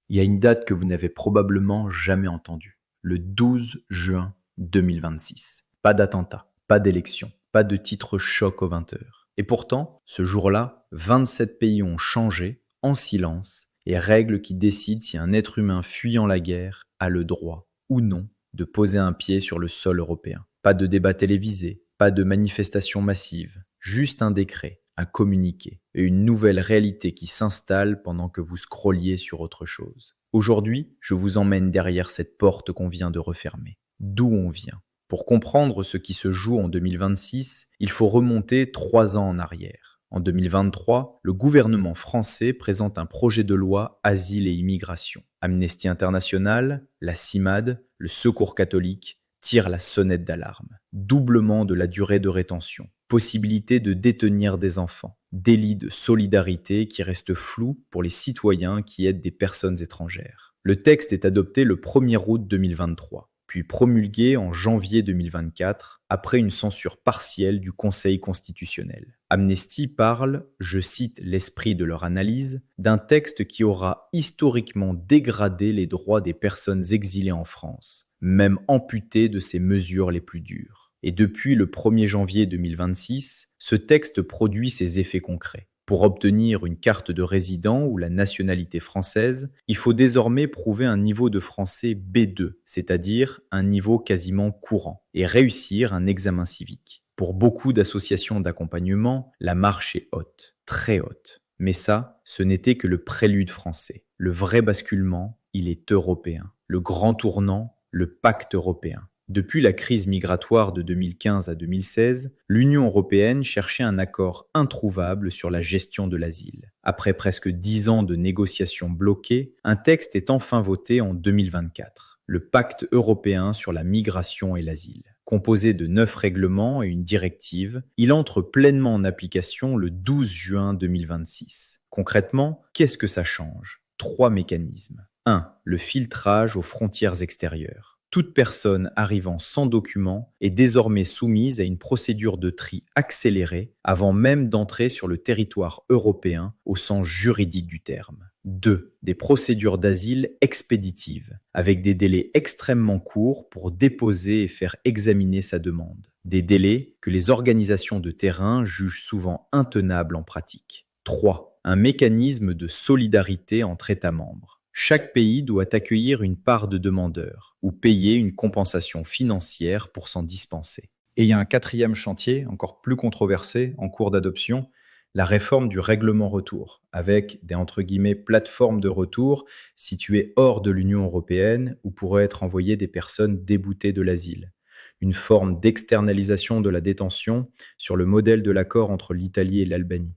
Il y a une date que vous n'avez probablement jamais entendue, le 12 juin 2026. Pas d'attentat, pas d'élection, pas de titre choc aux 20 heures. Et pourtant, ce jour-là, 27 pays ont changé, en silence, les règles qui décident si un être humain fuyant la guerre a le droit, ou non, de poser un pied sur le sol européen. Pas de débat télévisé, pas de manifestation massive, juste un décret, un communiqué, et une nouvelle réalité qui s'installe pendant que vous scrolliez sur autre chose. Aujourd'hui, je vous emmène derrière cette porte qu'on vient de refermer. D'où on vient. Pour comprendre ce qui se joue en 2026, il faut remonter 3 ans en arrière. En 2023, le gouvernement français présente un projet de loi Asile et Immigration. Amnesty International, la CIMAD, le Secours catholique tirent la sonnette d'alarme. Doublement de la durée de rétention, possibilité de détenir des enfants, délit de solidarité qui reste flou pour les citoyens qui aident des personnes étrangères. Le texte est adopté le 1er août 2023, puis promulgué en janvier 2024, après une censure partielle du Conseil constitutionnel. Amnesty parle, je cite l'esprit de leur analyse, d'un texte qui aura historiquement dégradé les droits des personnes exilées en France, même amputé de ses mesures les plus dures. Et depuis le 1er janvier 2026, ce texte produit ses effets concrets. Pour obtenir une carte de résident ou la nationalité française, il faut désormais prouver un niveau de français B2, c'est-à-dire un niveau quasiment courant, et réussir un examen civique. Pour beaucoup d'associations d'accompagnement, la marche est haute, très haute. Mais ça, ce n'était que le prélude français. Le vrai basculement, il est européen. Le grand tournant, le pacte européen. Depuis la crise migratoire de 2015 à 2016, l'Union européenne cherchait un accord introuvable sur la gestion de l'asile. Après presque 10 ans de négociations bloquées, un texte est enfin voté en 2024, le Pacte européen sur la migration et l'asile. Composé de 9 règlements et une directive, il entre pleinement en application le 12 juin 2026. Concrètement, qu'est-ce que ça change ? 3 mécanismes. 1. Le filtrage aux frontières extérieures. Toute personne arrivant sans document est désormais soumise à une procédure de tri accélérée avant même d'entrer sur le territoire européen au sens juridique du terme. 2. Des procédures d'asile expéditives, avec des délais extrêmement courts pour déposer et faire examiner sa demande. Des délais que les organisations de terrain jugent souvent intenables en pratique. 3. Un mécanisme de solidarité entre États membres. Chaque pays doit accueillir une part de demandeurs ou payer une compensation financière pour s'en dispenser. Et il y a un 4e chantier, encore plus controversé, en cours d'adoption, la réforme du règlement retour, avec des entre guillemets plateformes de retour situées hors de l'Union européenne où pourraient être envoyées des personnes déboutées de l'asile. Une forme d'externalisation de la détention sur le modèle de l'accord entre l'Italie et l'Albanie.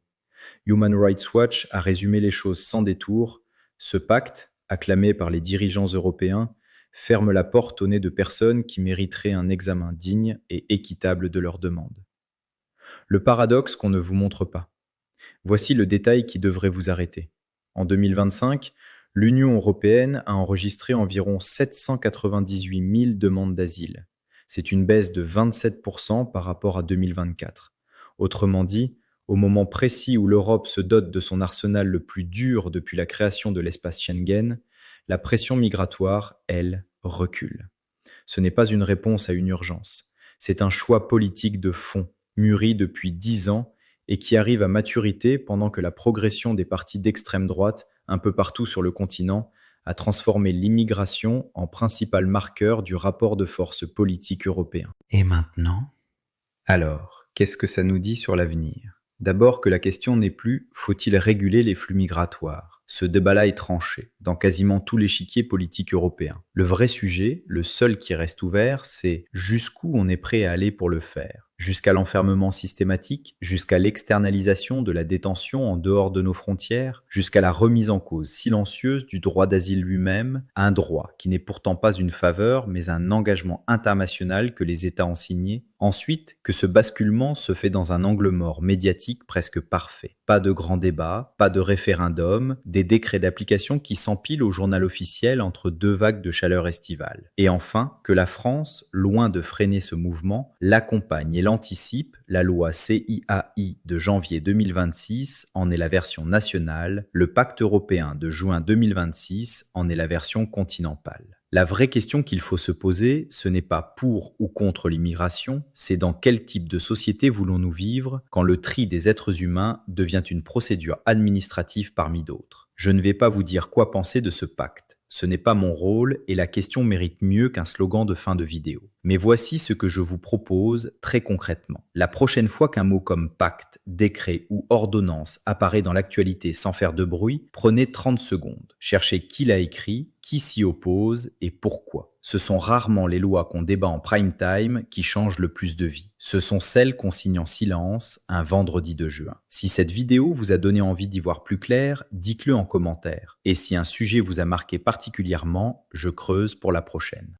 Human Rights Watch a résumé les choses sans détour. Ce pacte, acclamé par les dirigeants européens, ferme la porte au nez de personnes qui mériteraient un examen digne et équitable de leurs demandes. Le paradoxe qu'on ne vous montre pas. Voici le détail qui devrait vous arrêter. En 2025, l'Union européenne a enregistré environ 798 000 demandes d'asile. C'est une baisse de 27% par rapport à 2024. Autrement dit, au moment précis où l'Europe se dote de son arsenal le plus dur depuis la création de l'espace Schengen, la pression migratoire, elle, recule. Ce n'est pas une réponse à une urgence. C'est un choix politique de fond, mûri depuis 10 ans et qui arrive à maturité pendant que la progression des partis d'extrême droite, un peu partout sur le continent, a transformé l'immigration en principal marqueur du rapport de force politique européen. Et maintenant ? Alors, qu'est-ce que ça nous dit sur l'avenir ? D'abord que la question n'est plus « faut-il réguler les flux migratoires ?» Ce débat-là est tranché dans quasiment tout l'échiquier politique européen. Le vrai sujet, le seul qui reste ouvert, c'est jusqu'où on est prêt à aller pour le faire. Jusqu'à l'enfermement systématique, jusqu'à l'externalisation de la détention en dehors de nos frontières, jusqu'à la remise en cause silencieuse du droit d'asile lui-même, un droit qui n'est pourtant pas une faveur, mais un engagement international que les États ont signé Ensuite, que ce basculement se fait dans un angle mort médiatique presque parfait. Pas de grand débat, pas de référendum, des décrets d'application qui s'empilent au journal officiel entre deux vagues de chaleur estivale. Et enfin, que la France, loin de freiner ce mouvement, l'accompagne et l'anticipe. La loi CIAI de janvier 2026 en est la version nationale, le pacte européen de juin 2026 en est la version continentale. La vraie question qu'il faut se poser, ce n'est pas pour ou contre l'immigration, c'est dans quel type de société voulons-nous vivre quand le tri des êtres humains devient une procédure administrative parmi d'autres. Je ne vais pas vous dire quoi penser de ce pacte. Ce n'est pas mon rôle et la question mérite mieux qu'un slogan de fin de vidéo. Mais voici ce que je vous propose très concrètement. La prochaine fois qu'un mot comme pacte, décret ou ordonnance apparaît dans l'actualité sans faire de bruit, prenez 30 secondes. Cherchez qui l'a écrit, qui s'y oppose et pourquoi. Ce sont rarement les lois qu'on débat en prime time qui changent le plus de vie. Ce sont celles qu'on signe en silence un vendredi de juin. Si cette vidéo vous a donné envie d'y voir plus clair, dites-le en commentaire. Et si un sujet vous a marqué particulièrement, je creuse pour la prochaine.